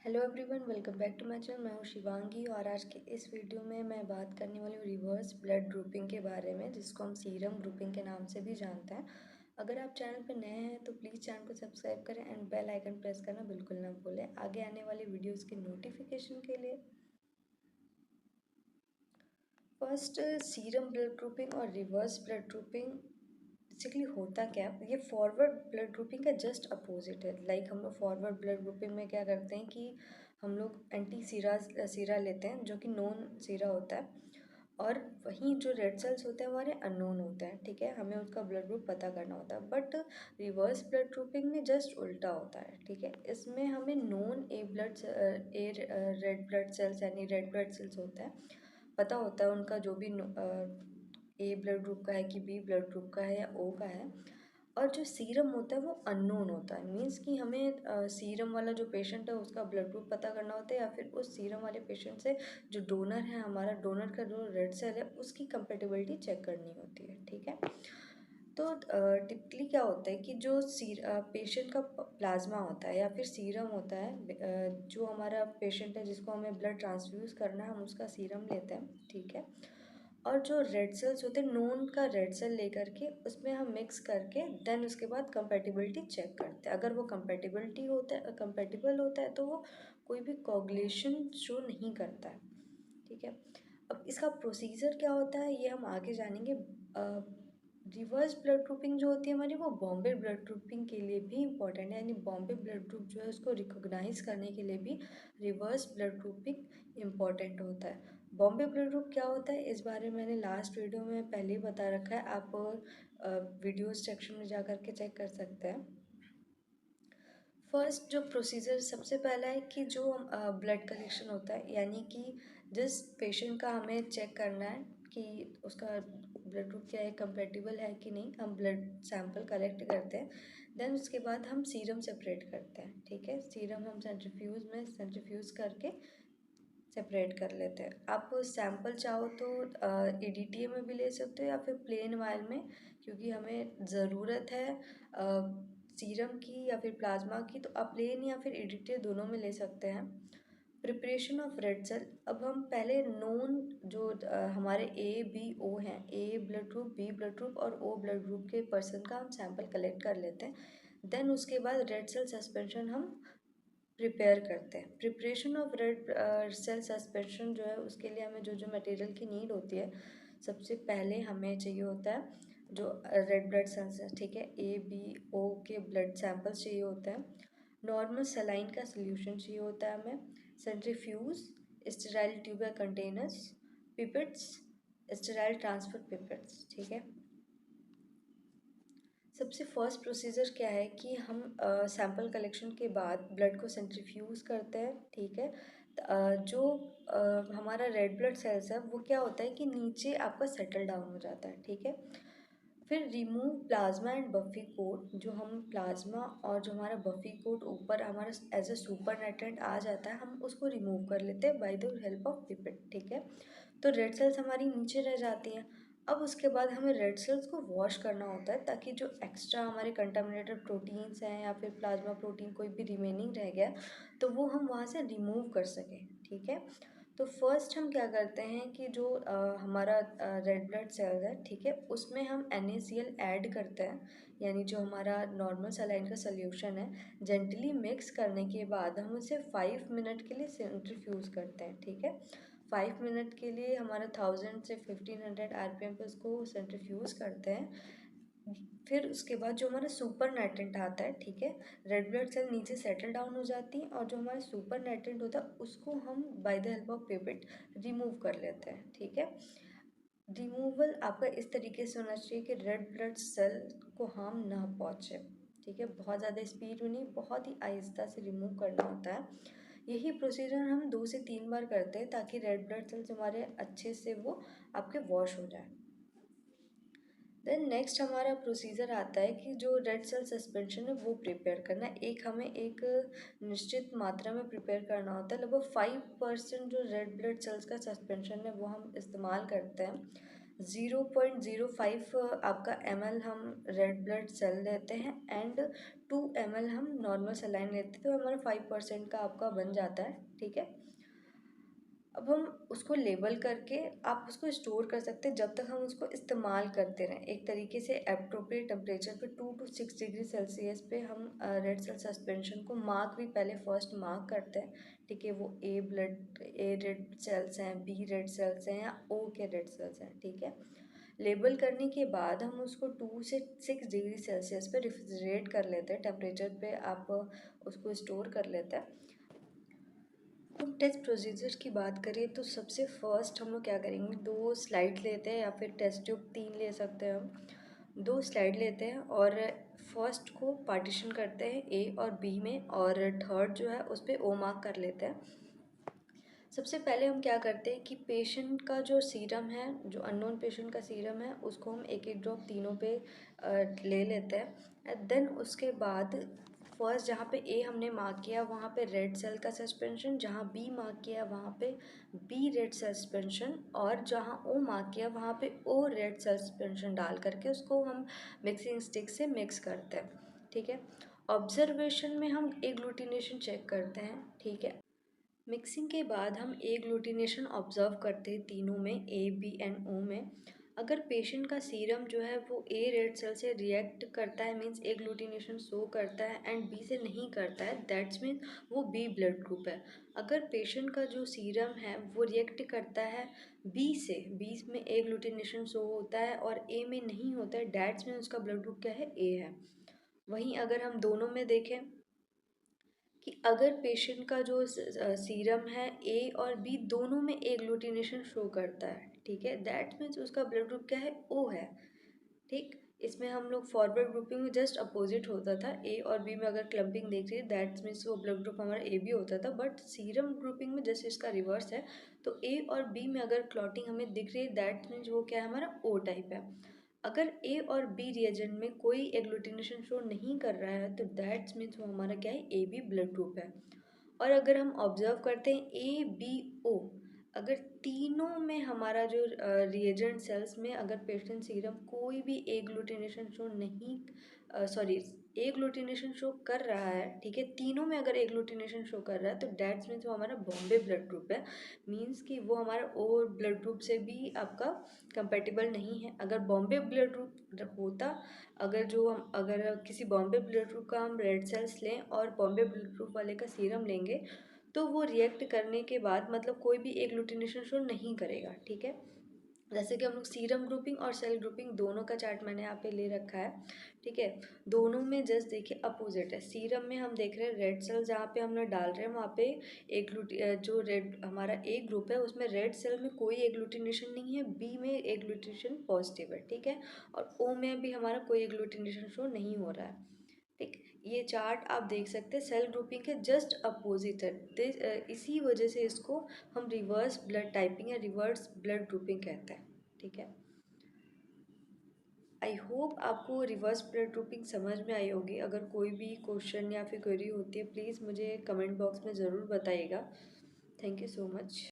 Hello everyone, welcome back to my channel. मैं हूँ शिवांगी और आज के इस वीडियो में मैं बात करने वाली हूँ रिवर्स ब्लड ग्रुपिंग के बारे में, जिसको हम सीरम ग्रुपिंग के नाम से भी जानते हैं। अगर आप चैनल पर नए हैं तो प्लीज़ चैनल को सब्सक्राइब करें एंड बेल आइकन प्रेस करना बिल्कुल ना भूलें आगे आने वाली वीडियोज़ के नोटिफिकेशन के लिए। फर्स्ट, सीरम ब्लड ग्रुपिंग और रिवर्स ब्लड ग्रुपिंग बेसिकली होता क्या है? ये फॉरवर्ड ब्लड ग्रुपिंग का जस्ट अपोजिट है। लाइक हम लोग फॉरवर्ड ब्लड ग्रुपिंग में क्या करते हैं कि हम लोग एंटी सीरा लेते हैं जो कि नोन सीरा होता है, और वहीं जो रेड सेल्स होते हैं हमारे अननोन होते हैं। ठीक है, हमें उसका ब्लड ग्रुप पता करना होता है। बट रिवर्स ब्लड ग्रुपिंग में जस्ट उल्टा होता है। ठीक है, इसमें हमें नोन ए रेड ब्लड सेल्स यानी रेड ब्लड सेल्स होते हैं, पता होता है उनका जो भी ए ब्लड ग्रुप का है कि बी ब्लड ग्रुप का है या ओ का है। और जो सीरम होता है वो अननोन होता है। मीन्स कि हमें सीरम वाला जो पेशेंट है उसका ब्लड ग्रुप पता करना होता है, या फिर उस सीरम वाले पेशेंट से जो डोनर है, हमारा डोनर का जो रेड सेल है उसकी कंपेटिबिलिटी चेक करनी होती है। ठीक है, तो टिपिकली क्या होता है कि जो पेशेंट का प्लाज्मा होता है या फिर सीरम होता है, जो हमारा पेशेंट है जिसको हमें ब्लड ट्रांसफ्यूज़ करना है, हम उसका सीरम लेते हैं। ठीक है, और जो रेड सेल्स होते हैं नोन का रेड सेल लेकर के उसमें हम मिक्स करके देन उसके बाद कंपेटिबिलिटी चेक करते हैं। अगर वो कंपेटिबल होता है तो वो कोई भी कोगुलेशन शो नहीं करता है। ठीक है, अब इसका प्रोसीजर क्या होता है ये हम आगे जानेंगे। रिवर्स ब्लड ग्रुपिंग जो होती है हमारी, वो बॉम्बे ब्लड ग्रुपिंग के लिए भी इम्पॉर्टेंट है। यानी बॉम्बे ब्लड ग्रुप जो है उसको रिकॉग्नाइज करने के लिए भी रिवर्स ब्लड ग्रुपिंग इम्पॉर्टेंट होता है। बॉम्बे ब्लड ग्रुप क्या होता है इस बारे में मैंने लास्ट वीडियो में पहले ही बता रखा है, आप वीडियोस सेक्शन में जा कर के चेक कर सकते हैं। फर्स्ट जो प्रोसीजर सबसे पहला है कि जो ब्लड कलेक्शन होता है, यानी कि जिस पेशेंट का हमें चेक करना है कि उसका ब्लड ग्रुप क्या है, कंपेटिबल है कि नहीं, हम ब्लड सैंपल कलेक्ट करते हैं। देन उसके बाद हम सीरम सेपरेट करते हैं। ठीक है, सीरम हम सेंट्रीफ्यूज करके सेपरेट कर लेते हैं। आप सैंपल चाहो तो EDTA में भी ले सकते हो या फिर प्लेन वायल में, क्योंकि हमें ज़रूरत है सीरम की या फिर प्लाज्मा की, तो आप प्लेन या फिर EDTA दोनों में ले सकते हैं। प्रिपरेशन ऑफ रेड सेल, अब हम पहले नोन जो हमारे A B O हैं, A blood group, B blood group और O ब्लड ग्रुप के पर्सन का हम सैंपल कलेक्ट कर लेते हैं। देन उसके बाद रेड सेल सस्पेंशन हम प्रिपेयर करते हैं। Preparation of red cell suspension जो है उसके लिए हमें जो जो मटेरियल की नीड होती है, सबसे पहले हमें चाहिए होता है जो रेड ब्लड सेल्स है। ठीक है, A B O के ब्लड सैंपल्स चाहिए होते हैं। नॉर्मल सलाइन का सोल्यूशन चाहिए होता है हमें। Centrifuge, sterile tuber containers, pipettes, sterile transfer pipettes. ठीक है, सबसे फर्स्ट प्रोसीजर क्या है कि हम सैंपल कलेक्शन के बाद ब्लड को सेंट्रीफ्यूज करते हैं। ठीक है, जो हमारा रेड ब्लड सेल्स है वो क्या होता है कि नीचे आपका सेटल डाउन हो जाता है। ठीक है, फिर remove plasma and buffy coat, जो हम प्लाज्मा और जो हमारा बफी कोट ऊपर हमारा एज अ सुपर नेटेंट आ जाता है, हम उसको रिमूव कर लेते हैं by the help of pipette. ठीक है, तो रेड सेल्स हमारी नीचे रह जाती हैं। अब उसके बाद हमें रेड सेल्स को वॉश करना होता है ताकि जो एक्स्ट्रा हमारे कंटामिनेटेड प्रोटीन्स हैं या फिर प्लाज्मा प्रोटीन कोई भी रिमेनिंग रह गया तो वो हम वहाँ से रिमूव कर सकें। ठीक है, तो फर्स्ट हम क्या करते हैं कि जो हमारा रेड ब्लड सेल है, ठीक है, उसमें हम NaCl ऐड करते हैं, यानी जो हमारा नॉर्मल सलाइन का सोल्यूशन है, जेंटली मिक्स करने के बाद हम उसे 5 मिनट के लिए सेंट्रीफ्यूज करते हैं। ठीक है, 5 मिनट के लिए हमारा 1000 से 1500 RPM पे उसको सेंट्रीफ्यूज करते हैं। फिर उसके बाद जो हमारा सुपर नेटेंट आता है, ठीक है, रेड ब्लड सेल नीचे सेटल डाउन हो जाती है और जो हमारा सुपर नेटेंट होता है उसको हम by the help of pipette remove कर लेते हैं। ठीक है, रिमूवल आपका इस तरीके से होना चाहिए कि रेड ब्लड सेल को हार्म ना पहुँचे। ठीक है, बहुत ज़्यादा स्पीड में नहीं, बहुत ही आहिस्ता से रिमूव करना होता है। यही प्रोसीजर हम 2 से 3 बार करते हैं ताकि रेड ब्लड सेल्स हमारे अच्छे से वो आपके वॉश हो जाए। देन नेक्स्ट हमारा प्रोसीजर आता है कि जो रेड सेल सस्पेंशन है वो प्रिपेयर करना है। हमें एक निश्चित मात्रा में प्रिपेयर करना होता है। लगभग 5% जो रेड ब्लड सेल्स का सस्पेंशन है वो हम इस्तेमाल करते हैं। 0.05 आपका ml हम रेड ब्लड सेल लेते हैं एंड 2 ml हम नॉर्मल सलाइन लेते हैं तो हमारा 5% का आपका बन जाता है, ठीक है। अब हम उसको लेबल करके आप उसको स्टोर कर सकते हैं जब तक हम उसको इस्तेमाल करते रहें। एक तरीके से एप्रोप्रिएट टेम्परेचर पे 2 to 6 डिग्री सेल्सियस पे हम रेड सेल सस्पेंशन को मार्क भी पहले फर्स्ट मार्क करते हैं, ठीक है। वो ए रेड सेल्स हैं, बी रेड सेल्स हैं या ओ के रेड सेल्स हैं, ठीक है। लेबल करने के बाद हम उसको 2 से 6 डिग्री सेल्सियस पे रेफ्रिजरेट कर लेते हैं, टेम्परेचर पे आप उसको स्टोर कर लेते हैं। हम टेस्ट प्रोसीजर की बात करें तो सबसे फर्स्ट हम लोग क्या करेंगे, 2 स्लाइड लेते हैं या फिर टेस्ट ट्यूब 3 ले सकते हैं हम। 2 स्लाइड लेते हैं और फर्स्ट को पार्टीशन करते हैं ए और बी में, और थर्ड जो है उस पर ओ मार्क कर लेते हैं। सबसे पहले हम क्या करते हैं कि पेशेंट का जो सीरम है, जो अननोन पेशेंट का सीरम है, उसको हम एक एक ड्रॉप तीनों पे ले लेते हैं। एंड देन उसके बाद फर्स्ट जहाँ पे ए हमने मार्क किया वहाँ पे रेड सेल का सस्पेंशन, जहाँ बी मार्क किया वहाँ पे बी रेड सस्पेंशन, और जहाँ ओ मार्क किया वहाँ पे ओ रेड सस्पेंशन डाल करके उसको हम मिक्सिंग स्टिक से मिक्स करते हैं, ठीक है। ऑब्जर्वेशन में हम एग्लूटिनेशन चेक करते हैं, ठीक है। मिक्सिंग के बाद हम एग्लूटिनेशन ऑब्जर्व करते हैं तीनों में, ए बी एंड ओ में। अगर पेशेंट का सीरम जो है वो ए रेड सेल से रिएक्ट करता है, मीन्स एग्लूटिनेशन शो करता है, एंड बी से नहीं करता है, दैट्स मीन वो बी ब्लड ग्रुप है। अगर पेशेंट का जो सीरम है वो रिएक्ट करता है बी से, बी में एग्लूटिनेशन शो होता है और ए में नहीं होता है, दैट्स मीन उसका ब्लड ग्रुप क्या है, ए है। वहीं अगर हम दोनों में देखें कि अगर पेशेंट का जो सीरम है ए और बी दोनों में एग्लूटिनेशन शो करता है, ठीक है, दैट मीन्स उसका ब्लड ग्रुप क्या है, ओ है, ठीक। इसमें हम लोग फॉरवर्ड ग्रुपिंग में जस्ट अपोजिट होता था, ए और बी में अगर क्लम्पिंग देख रही है दैट मीन्स वो ब्लड ग्रुप हमारा ए बी होता था, बट सीरम ग्रुपिंग में जस्ट इसका रिवर्स है। तो ए और बी में अगर क्लॉटिंग हमें दिख रही है दैट मीन्स वो क्या है, हमारा ओ टाइप है। अगर ए और बी रिएजेंट में कोई एग्लूटिनेशन शो नहीं कर रहा है तो दैट्स मीन्स वो हमारा क्या है, ए बी ब्लड ग्रुप है। और अगर हम ऑब्जर्व करते हैं ए बी ओ, अगर तीनों में हमारा जो रिएजेंट सेल्स में अगर पेशेंट सीरम कोई भी एग्लूटिनेशन शो नहीं, सॉरी, एग्लूटिनेशन शो कर रहा है, ठीक है, तीनों में अगर एग्लूटिनेशन शो कर रहा है तो डेट्स मीन्स वो हमारा बॉम्बे ब्लड ग्रुप है। मीन्स कि वो हमारा ओ ब्लड ग्रुप से भी आपका कंपेटिबल नहीं है। अगर बॉम्बे ब्लड ग्रुप होता, अगर किसी बॉम्बे ब्लड ग्रुप का हम रेड सेल्स लें और बॉम्बे ब्लड ग्रुप वाले का सीरम लेंगे तो वो रिएक्ट करने के बाद मतलब कोई भी एग्लूटिनेशन शो नहीं करेगा, ठीक है। जैसे कि हम लोग सीरम ग्रुपिंग और सेल ग्रुपिंग दोनों का चार्ट मैंने यहाँ पे ले रखा है, ठीक है। दोनों में जस्ट देखिए अपोजिट है। सीरम में हम देख रहे हैं रेड सेल जहाँ पे हम लोग डाल रहे हैं वहाँ पे जो रेड हमारा ए ग्रुप है उसमें रेड सेल में कोई एग्लूटिनेशन नहीं है, बी में एग्लूटिनेशन पॉजिटिव है, ठीक है, और ओ में भी हमारा कोई एग्लूटिनेशन शो नहीं हो रहा है, ठीक। ये चार्ट आप देख सकते हैं सेल ग्रुपिंग के जस्ट अपोजिट है। इसी वजह से इसको हम रिवर्स ब्लड टाइपिंग या रिवर्स ब्लड ग्रुपिंग कहते हैं, ठीक है। आई होप आपको रिवर्स ब्लड ग्रुपिंग समझ में आई होगी। अगर कोई भी क्वेश्चन या फिर क्वेरी होती है प्लीज़ मुझे कमेंट बॉक्स में ज़रूर बताइएगा। Thank you so much.